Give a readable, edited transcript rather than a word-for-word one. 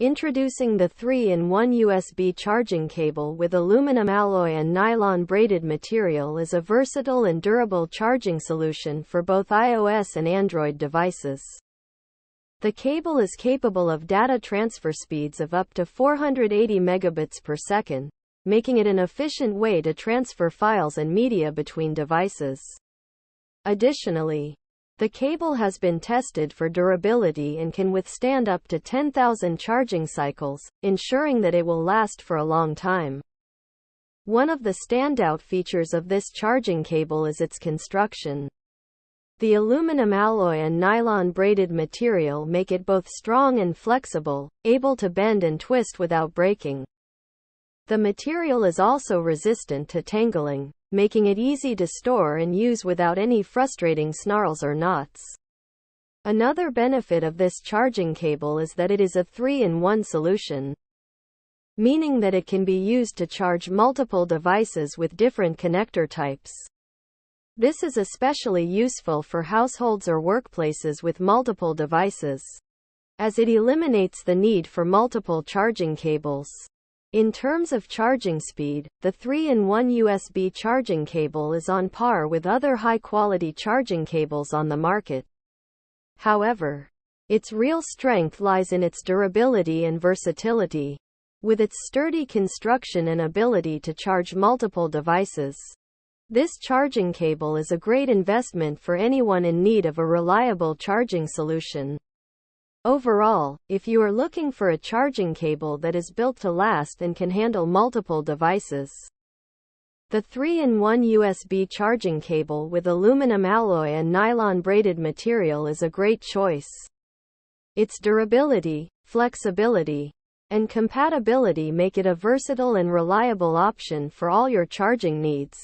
Introducing the 3-in-1 USB charging cable with aluminum alloy and nylon braided material is a versatile and durable charging solution for both iOS and Android devices. The cable is capable of data transfer speeds of up to 480 megabits per second, making it an efficient way to transfer files and media between devices. Additionally, the cable has been tested for durability and can withstand up to 10,000 charging cycles, ensuring that it will last for a long time. One of the standout features of this charging cable is its construction. The aluminum alloy and nylon braided material make it both strong and flexible, able to bend and twist without breaking. The material is also resistant to tangling, making it easy to store and use without any frustrating snarls or knots. Another benefit of this charging cable is that it is a 3-in-1 solution, meaning that it can be used to charge multiple devices with different connector types. This is especially useful for households or workplaces with multiple devices, as it eliminates the need for multiple charging cables. In terms of charging speed, the 3-in-1 USB charging cable is on par with other high-quality charging cables on the market. However, its real strength lies in its durability and versatility. With its sturdy construction and ability to charge multiple devices, this charging cable is a great investment for anyone in need of a reliable charging solution. Overall, if you are looking for a charging cable that is built to last and can handle multiple devices, the 3-in-1 USB charging cable with aluminum alloy and nylon braided material is a great choice. Its durability, flexibility, and compatibility make it a versatile and reliable option for all your charging needs.